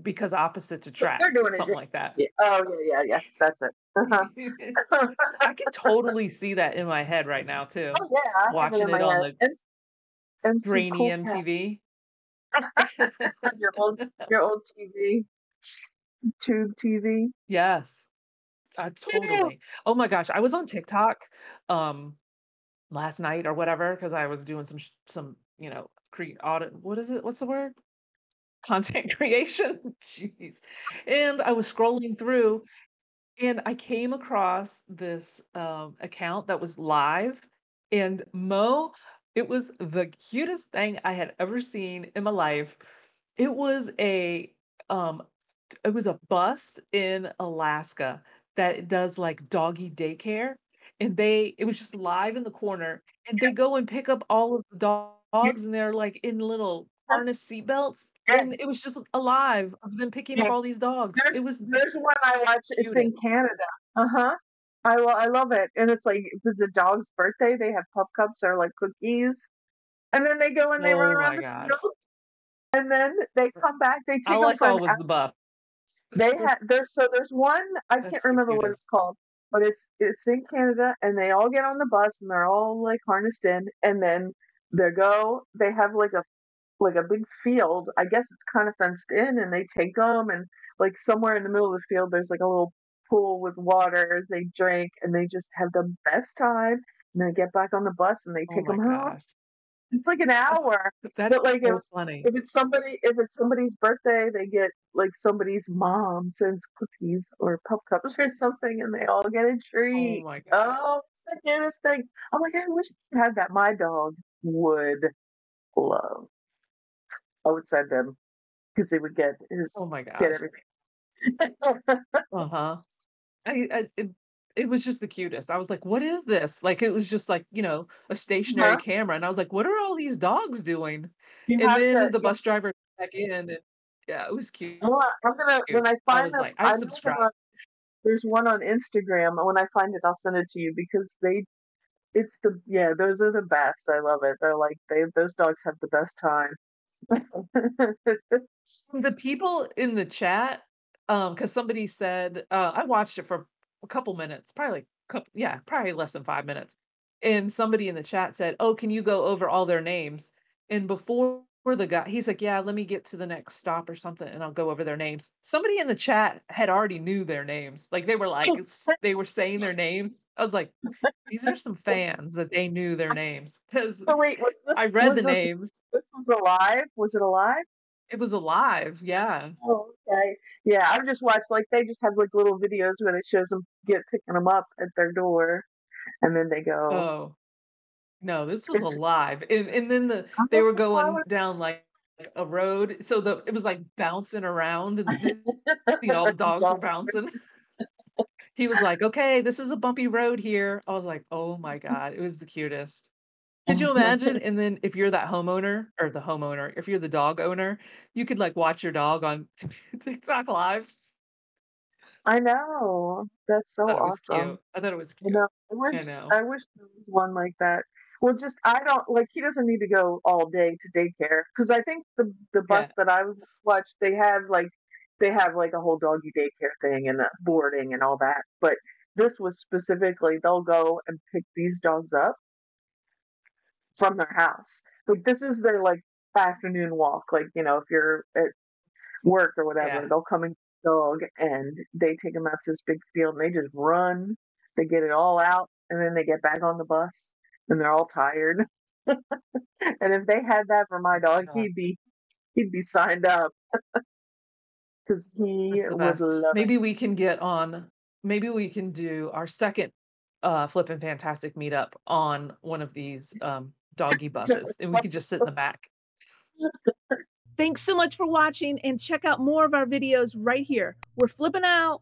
because opposites They're attract, doing it. something like that. Yeah. Oh yeah, yeah, yeah. That's it. Uh-huh. I can totally see that in my head right now too, Oh yeah, I have it watching in my it on the head. MC grainy Cool Cat. MTV. Your old your old TV, tube TV. Yes, Ew. totally. Oh my gosh, I was on TikTok, um, last night or whatever because I was doing some, audit what is it? What's the word? Content creation? Jeez. And I was scrolling through and I came across this, account that was live, and it was the cutest thing I had ever seen in my life. It was um, it was a bus in Alaska that does, like, doggy daycare, and it was just live in the corner, and they go and pick up all of the dogs, and they're, like, in little harness seatbelts, Yes. and it was just alive of them picking up Yeah. all these dogs. It was the There's one I watch. It's in cutest. Canada. Uh-huh. I love it. And it's like if it's a dog's birthday, they have pup cups or like cookies. And then they go and they run Oh around my the gosh. field. And then they come back. They take All I them for saw an was hour. the buff. There's one, I can't That's the remember what it's cutest. called, but it's in Canada and they all get on the bus and they're all like harnessed in and then they have like a big field. I guess it's kind of fenced in, and they take them and like somewhere in the middle of the field, there's like a little pool with water as they drink, and they just have the best time. And they get back on the bus and they Oh take my them home. gosh. It's like an hour, That but is like so funny. if it's somebody's birthday, they get like somebody's mom sends cookies or pup cups or something, and they all get a Oh treat. my god. Oh, it's the cutest thing. I'm like, I wish I had that. My dog would love. I would send him because he would Oh my get gosh. everything. Uh-huh. It was just the cutest. I was like, "What is this?" Like, it was just like, a stationary Huh? camera, and I was like, "What are all these dogs doing?" You And have to. then the Yeah. bus driver came back in, and yeah, it was cute. Well, I'm gonna when I I find was them. like, I I know subscribed. there's one on Instagram, and when I find it, I'll send it to you because it's those are the best. I love it. They're like those dogs have the best time. The people in the chat, because somebody said, I watched it for a couple minutes, probably like probably less than 5 minutes. And somebody in the chat said, "Oh, can you go over all their names?" And before the guy, he's like, "Yeah, let me get to the next stop or something, and I'll go over their names." Somebody in the chat had already knew their names. Like they were they were saying their names. I was like, these are some fans that they knew their names because So wait, I read the names. this was alive? Was it alive? It was alive. Yeah. Oh, okay. Yeah, I've just watched like they just have like little videos where it shows them picking them up at their door, and then they go. Oh. No, this was It's alive, and then they were going down, like, a road, so it was, like, bouncing around, and, all the dogs were bouncing. He was like, "Okay, this is a bumpy road here." I was like, "Oh my god," it was the cutest. Could you imagine? And then if you're that homeowner or the homeowner, if you're the dog owner, you could, like, watch your dog on TikTok Lives. I know. That's so I thought it was awesome. cute. I thought it was You cute. know, I know. I wish there was one like that. Well, just I don't like he doesn't need to go all day to daycare because I think the Yeah. bus that I watched they have like a whole doggy daycare thing and boarding and all that. But this was specifically they'll go and pick these dogs up from their house. Like this is their like afternoon walk. Like if you're at work or whatever, Yeah. they'll come and get the dog and they take them out to this big field and they just run. They get it all out and then they get back on the bus and they're all tired. And if they had that for my That's dog, fantastic. he'd be signed up because he That's the would best. love Maybe we can do our second Flippin' Fantastic meetup on one of these doggy buses, and we could just sit in the back. Thanks so much for watching and check out more of our videos right here. We're flipping out.